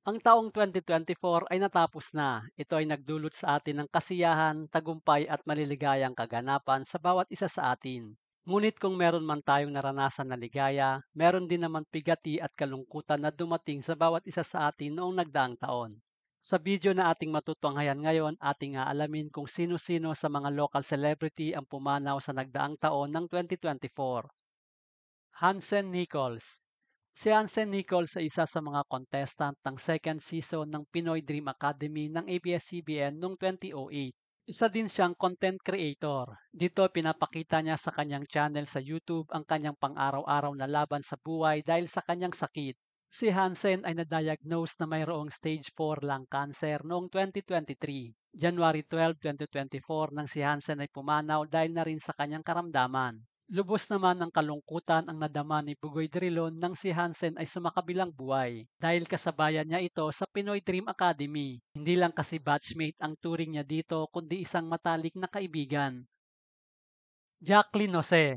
Ang taong 2024 ay natapos na. Ito ay nagdulot sa atin ng kasiyahan, tagumpay at maliligayang kaganapan sa bawat isa sa atin. Ngunit kung meron man tayong naranasan na ligaya, meron din naman pigati at kalungkutan na dumating sa bawat isa sa atin noong nagdaang taon. Sa video na ating matutunghayan ngayon, ating aalamin kung sino-sino sa mga local celebrity ang pumanaw sa nagdaang taon ng 2024. Hansen Nichols. Si Hansen Nichols ay isa sa mga contestant ng second season ng Pinoy Dream Academy ng ABS-CBN noong 2008. Isa din siyang content creator. Dito pinapakita niya sa kanyang channel sa YouTube ang kanyang pang-araw-araw na laban sa buhay dahil sa kanyang sakit. Si Hansen ay na-diagnose na mayroong stage 4 lung cancer noong 2023. January 12, 2024 nang si Hansen ay pumanaw dahil na rin sa kanyang karamdaman. Lubos naman ng kalungkutan ang nadama ni Bugoy Drilon nang si Hansen ay sumakabilang buhay dahil kasabayan niya ito sa Pinoy Dream Academy. Hindi lang kasi batchmate ang turing niya dito kundi isang matalik na kaibigan. Jacqueline Jose.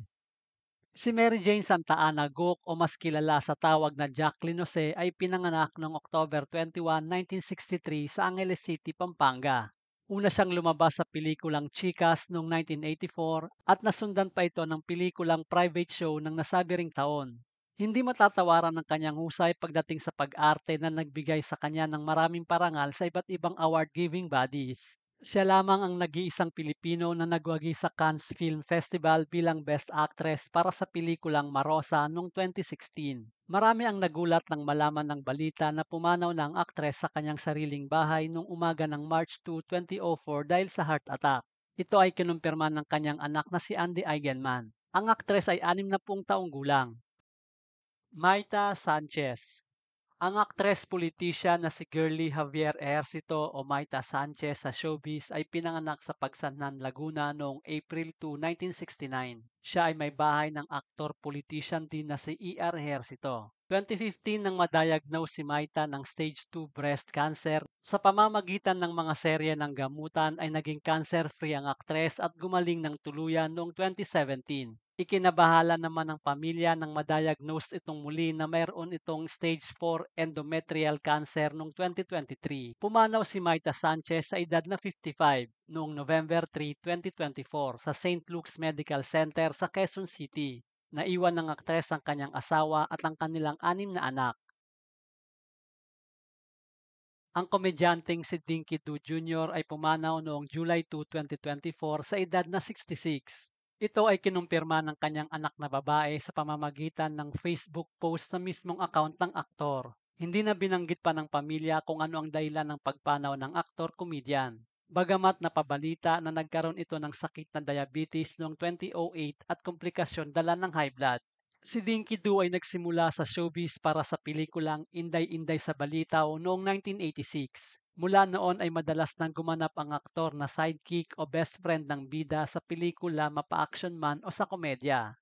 Si Mary Jane Santa Ana Gook o mas kilala sa tawag na Jacqueline Jose ay pinanganak noong October 21, 1963 sa Angeles City, Pampanga. Una siyang lumabas sa pelikulang Chicas noong 1984 at nasundan pa ito ng pelikulang Private Show ng nasabi ring taon. Hindi matatawaran ng kanyang husay pagdating sa pag-arte na nagbigay sa kanya ng maraming parangal sa iba't ibang award-giving bodies. Siya lamang ang nag-iisang Pilipino na nagwagi sa Cannes Film Festival bilang Best Actress para sa pelikulang Marosa noong 2016. Marami ang nagulat nang malaman ng balita na pumanaw na ang aktres sa kanyang sariling bahay noong umaga ng March 2, 2004 dahil sa heart attack. Ito ay kinumpirma ng kanyang anak na si Andy Eigenman. Ang aktres ay 60 taong gulang. Maita Sanchez. Ang aktres-politisyan na si Girlie Javier Ejercito o Maita Sanchez sa showbiz ay pinanganak sa Pagsannan, Laguna noong April 2, 1969. Siya ay may bahay ng aktor-politician din na si E.R. Ejercito. 2015 nang madiagnose si Maita ng stage 2 breast cancer. Sa pamamagitan ng mga serye ng gamutan ay naging cancer-free ang aktres at gumaling ng tuluyan noong 2017. Ikinabahala naman ng pamilya nang madiagnose itong muli na mayroon itong stage 4 endometrial cancer noong 2023. Pumanaw si Maita Sanchez sa edad na 55 noong November 3, 2024 sa St. Luke's Medical Center sa Quezon City. Naiwan ng aktres ang kanyang asawa at ang kanilang 6 na anak. Ang komedyanteng si Dinky Du Jr. ay pumanaw noong July 2, 2024 sa edad na 66. Ito ay kinumpirma ng kanyang anak na babae sa pamamagitan ng Facebook post sa mismong account ng aktor. Hindi na binanggit pa ng pamilya kung ano ang dahilan ng pagpanaw ng aktor-komedyan. Bagamat napabalita na nagkaroon ito ng sakit na diabetes noong 2008 at komplikasyon dala ng high blood. Si Dinky Du ay nagsimula sa showbiz para sa pelikulang Inday-Inday sa Balitaw noong 1986. Mula noon ay madalas nang gumanap ang aktor na sidekick o best friend ng bida sa pelikula mapa-action man o sa komedya.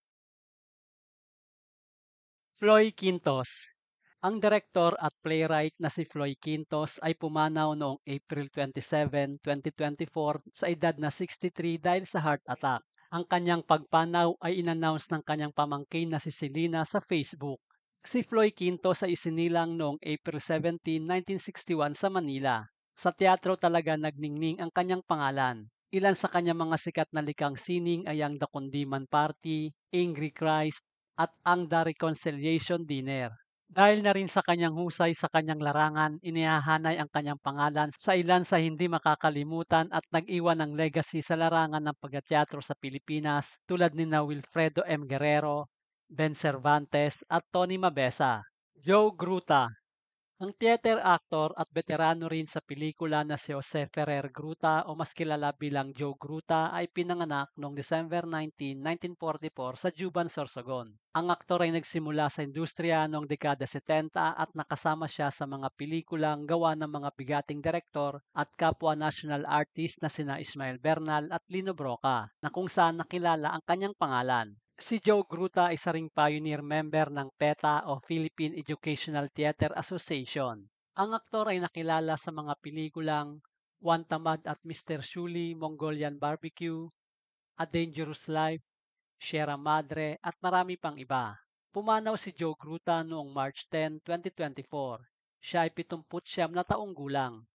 Floy Quintos. Ang direktor at playwright na si Floy Quintos ay pumanaw noong April 27, 2024 sa edad na 63 dahil sa heart attack. Ang kanyang pagpanaw ay inannounce ng kanyang pamangkin na si Selena sa Facebook. Si Floy Quintos ay isinilang noong April 17, 1961 sa Manila. Sa teatro talaga nagningning ang kanyang pangalan. Ilan sa kanyang mga sikat na likang sining ay ang The Kundiman Party, Angry Christ, at ang The Reconciliation Dinner. Dahil na rin sa kanyang husay sa kanyang larangan, inihahanay ang kanyang pangalan sa ilan sa hindi makakalimutan at nag-iwan ng legacy sa larangan ng pagteatro sa Pilipinas tulad ni na Wilfredo M. Guerrero, Ben Cervantes at Tony Mabesa. Joe Gruta. Ang theater actor at veterano rin sa pelikula na si Jose Ferrer Gruta o mas kilala bilang Joe Gruta ay pinanganak noong December 19, 1944 sa Juban, Sorsogon. Ang aktor ay nagsimula sa industriya noong dekada 70 at nakasama siya sa mga pelikulang gawa ng mga bigating direktor at kapwa national artist na sina Ismael Bernal at Lino Broca na kung saan nakilala ang kanyang pangalan. Si Joe Gruta ay isa ring pioneer member ng PETA o Philippine Educational Theater Association. Ang aktor ay nakilala sa mga pelikulang One Tamad at Mr. Shuli, Mongolian Barbecue, A Dangerous Life, Sierra Madre at marami pang iba. Pumanaw si Joe Gruta noong March 10, 2024. Siya ay 79 na taong gulang.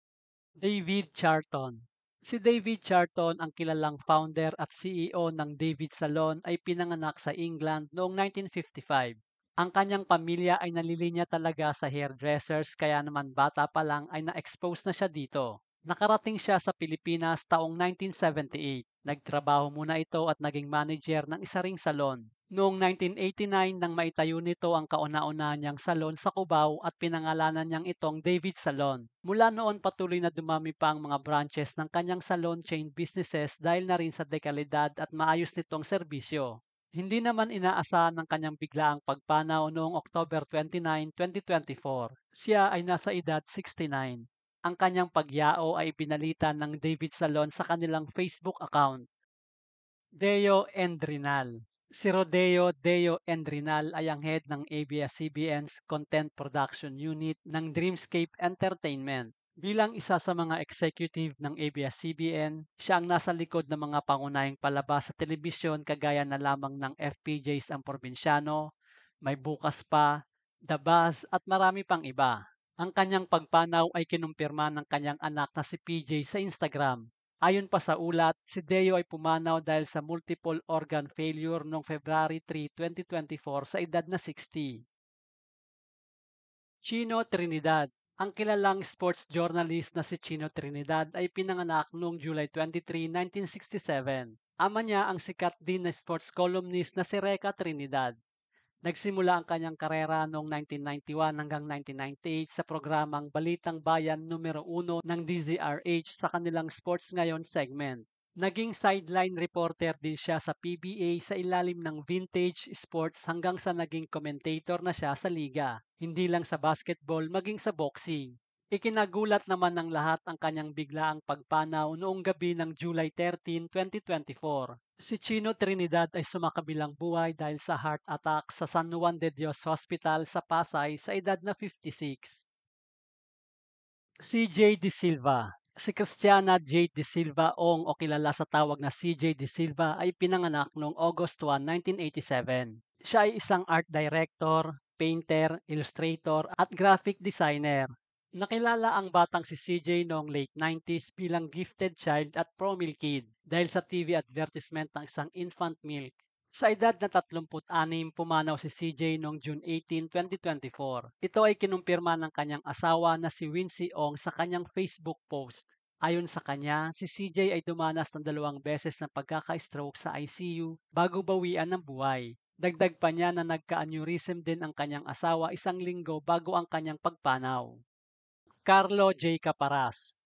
David Charlton. Si David Charlton, ang kilalang founder at CEO ng David Salon, ay pinanganak sa England noong 1955. Ang kanyang pamilya ay nalilinya talaga sa hairdressers kaya naman bata pa lang ay na-expose na siya dito. Nakarating siya sa Pilipinas taong 1978. Nagtrabaho muna ito at naging manager ng isa ring salon. Noong 1989 nang maitayo nito ang kauna-una niyang salon sa Cubao at pinangalanan niyang itong David Salon. Mula noon patuloy na dumami pa ang mga branches ng kanyang salon chain businesses dahil na rin sa dekalidad at maayos nitong serbisyo. Hindi naman inaasahan ng kanyang biglaang pagpanaw noong October 29, 2024. Siya ay nasa edad 69. Ang kanyang pagyao ay pinalitan ng David Salon sa kanilang Facebook account. Deo Endrinal. Si Rodeo Deo Endrinal ay ang head ng ABS-CBN's Content Production Unit ng Dreamscape Entertainment. Bilang isa sa mga executive ng ABS-CBN, siya ang nasa likod ng mga pangunahing palabas sa telebisyon kagaya na lamang ng FPJ's Ang Probinsyano, May Bukas Pa, The Buzz at marami pang iba. Ang kanyang pagpanaw ay kinumpirma ng kanyang anak na si PJ sa Instagram. Ayon pa sa ulat, si Deo ay pumanaw dahil sa multiple organ failure noong February 3, 2024 sa edad na 60. Chino Trinidad. Ang kilalang sports journalist na si Chino Trinidad ay pinanganak noong July 23, 1967. Ama niya ang sikat din na sports columnist na si Reka Trinidad. Nagsimula ang kanyang karera noong 1991 hanggang 1998 sa programang Balitang Bayan numero 1 ng DZRH sa kanilang Sports Ngayon segment. Naging sideline reporter din siya sa PBA sa ilalim ng Vintage Sports hanggang sa naging commentator na siya sa liga, hindi lang sa basketball maging sa boxing. Ikinagulat naman ng lahat ang kanyang biglaang pagpanaw noong gabi ng July 13, 2024. Si Chino Trinidad ay sumakabilang buhay dahil sa heart attack sa San Juan de Dios Hospital sa Pasay sa edad na 56. CJ De Silva. Si Christiana J. De Silva Ong o kilala sa tawag na CJ De Silva ay pinanganak noong August 1, 1987. Siya ay isang art director, painter, illustrator at graphic designer. Nakilala ang batang si CJ noong late 90s bilang gifted child at promil kid dahil sa TV advertisement ng isang infant milk. Sa edad na 36, pumanaw si CJ noong June 18, 2024. Ito ay kinumpirma ng kanyang asawa na si Wincy Ong sa kanyang Facebook post. Ayon sa kanya, si CJ ay dumanas ng 2 beses ng pagkaka-stroke sa ICU bago bawian ng buhay. Dagdag pa niya na nagka-aneurysm din ang kanyang asawa 1 linggo bago ang kanyang pagpanaw. Carlo J. Caparas.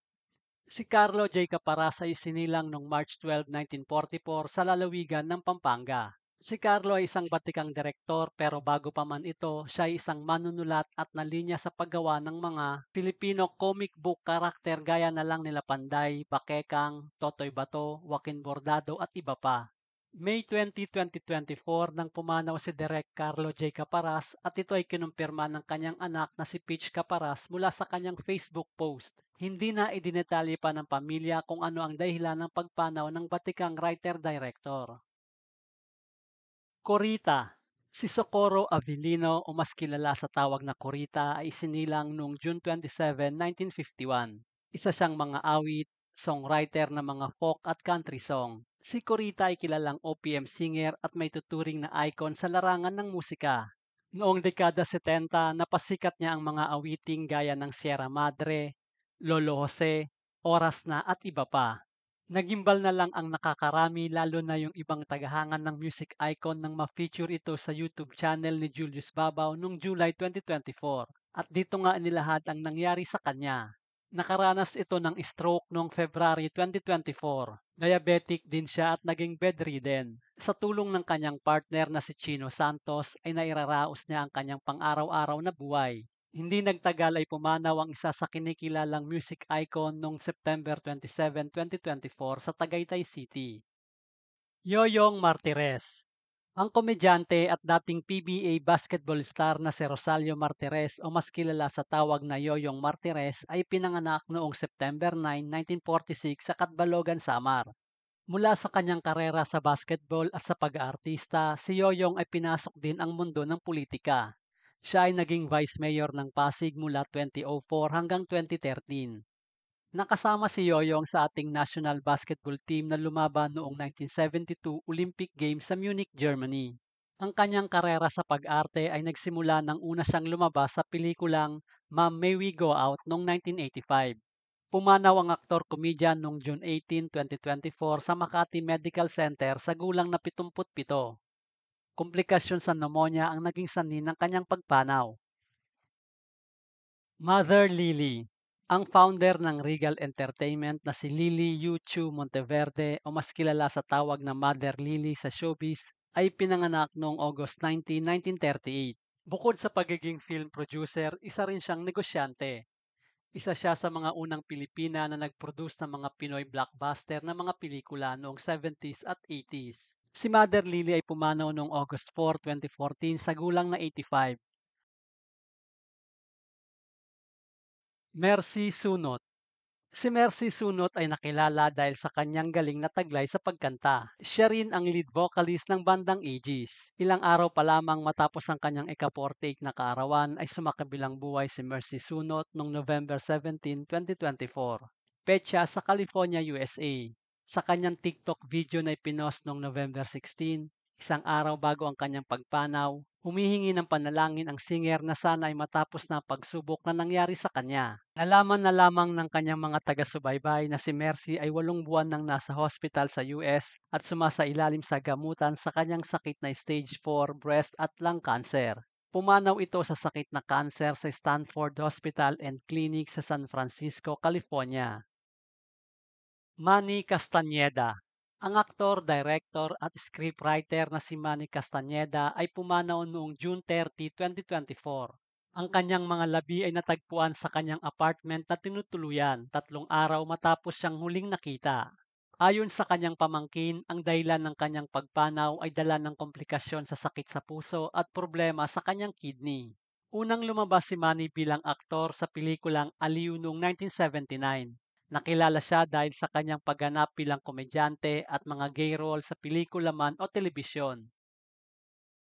Si Carlo J. Caparas ay sinilang noong March 12, 1944 sa lalawigan ng Pampanga. Si Carlo ay isang batikang direktor pero bago pa man ito, siya ay isang manunulat at nalinya sa paggawa ng mga Filipino comic book karakter gaya na lang nila Panday, Bakekang, Totoy Bato, Joaquin Bordado at iba pa. May 20, 2024 nang pumanaw si Direk Carlo J. Caparas at ito ay kinumpirma ng kanyang anak na si Peach Caparas mula sa kanyang Facebook post. Hindi na idinetalye pa ng pamilya kung ano ang dahilan ng pagpanaw ng batikang writer-director. Corita. Si Socorro Avellino o mas kilala sa tawag na Corita ay isinilang noong June 27, 1951. Isa siyang mga awit, songwriter ng mga folk at country song. Si Corita ay kilalang OPM singer at may tuturing na icon sa larangan ng musika. Noong dekada 70, napasikat niya ang mga awiting gaya ng Sierra Madre, Lolo Jose, Oras Na at iba pa. Nagimbal na lang ang nakakarami lalo na yung ibang tagahangan ng music icon nang ma-feature ito sa YouTube channel ni Julius Babaw noong July 2024. At dito nga inilahad ang nangyari sa kanya. Nakaranas ito ng stroke noong February 2024. Diabetic din siya at naging bedridden. Sa tulong ng kanyang partner na si Chino Santos ay nairaraos niya ang kanyang pang-araw-araw na buhay. Hindi nagtagal ay pumanaw ang isa sa kinikilalang music icon noong September 27, 2024 sa Tagaytay City. Yoyong Martires. Ang komedyante at dating PBA basketball star na si Rosalio Martires o mas kilala sa tawag na Yoyong Martires ay pinanganak noong September 9, 1946 sa Catbalogan, Samar. Mula sa kanyang karera sa basketball at sa pag-aartista, si Yoyong ay pinasok din ang mundo ng politika. Siya ay naging vice mayor ng Pasig mula 2004 hanggang 2013. Nakasama si Yoyong sa ating national basketball team na lumaban noong 1972 Olympic Games sa Munich, Germany. Ang kanyang karera sa pag-arte ay nagsimula nang una siyang lumabas sa pelikulang Ma'am May We Go Out noong 1985. Pumanaw ang aktor-komedyan noong June 18, 2024 sa Makati Medical Center sa gulang na 77. Komplikasyon sa pneumonia ang naging sanhi ng kanyang pagpanaw. Mother Lily, ang founder ng Regal Entertainment na si Lily Yu Chu Monteverde o mas kilala sa tawag na Mother Lily sa showbiz ay pinanganak noong August 19, 1938. Bukod sa pagiging film producer, isa rin siyang negosyante. Isa siya sa mga unang Pilipina na nag-produce ng mga Pinoy blockbuster na mga pelikula noong 70s at 80s. Si Mother Lily ay pumanaw noong August 4, 2014 sa gulang na 85. Mercy Sunot. Si Mercy Sunot ay nakilala dahil sa kanyang galing na taglay sa pagkanta. Siya rin ang lead vocalist ng bandang Aegis. Ilang araw pa lamang matapos ang kanyang ika-48 na kaarawan ay sumakabilang buhay si Mercy Sunot noong November 17, 2024. Petsa sa California, USA. Sa kanyang TikTok video na ipinost noong November 16, isang araw bago ang kanyang pagpanaw, humihingi ng panalangin ang singer na sana ay matapos na ang pagsubok na nangyari sa kanya. Nalaman na lamang ng kanyang mga taga-subaybay na si Mercy ay 8 buwan nang nasa hospital sa US at sumasailalim sa gamutan sa kanyang sakit na stage 4 breast at lung cancer. Pumanaw ito sa sakit na cancer sa Stanford Hospital and Clinic sa San Francisco, California. Manny Castañeda. Ang aktor, director at scriptwriter na si Manny Castañeda ay pumanaw noong June 30, 2024. Ang kanyang mga labi ay natagpuan sa kanyang apartment na tinutuluyan 3 araw matapos siyang huling nakita. Ayon sa kanyang pamangkin, ang dahilan ng kanyang pagpanaw ay dala ng komplikasyon sa sakit sa puso at problema sa kanyang kidney. Unang lumabas si Manny bilang aktor sa pelikulang Aliw noong 1979. Nakilala siya dahil sa kanyang pagganap bilang komedyante at mga gay role sa pelikula man o telebisyon.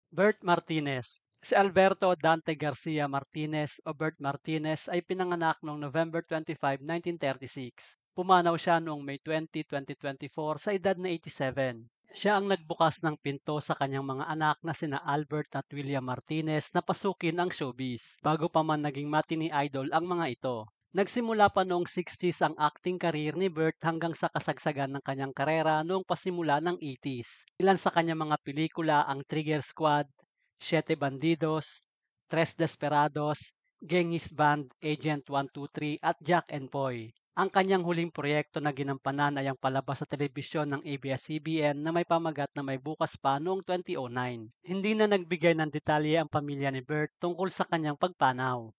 Bert Martinez. Si Alberto Dante Garcia Martinez o Bert Martinez ay pinanganak noong November 25, 1936. Pumanaw siya noong May 20, 2024 sa edad na 87. Siya ang nagbukas ng pinto sa kanyang mga anak na sina Albert at William Martinez na pasukin ang showbiz bago pa man naging matinee idol ang mga ito. Nagsimula pa noong 60s ang acting career ni Bert hanggang sa kasagsagan ng kanyang karera noong pasimula ng 80s. Ilan sa kanyang mga pelikula ang Trigger Squad, Siete Bandidos, Tres Desperados, Genghis Band, Agent 123 at Jack and Poy. Ang kanyang huling proyekto na ginampanan ay ang palabas sa telebisyon ng ABS-CBN na may pamagat na may bukas pa noong 2009. Hindi na nagbigay ng detalye ang pamilya ni Bert tungkol sa kanyang pagpanaw.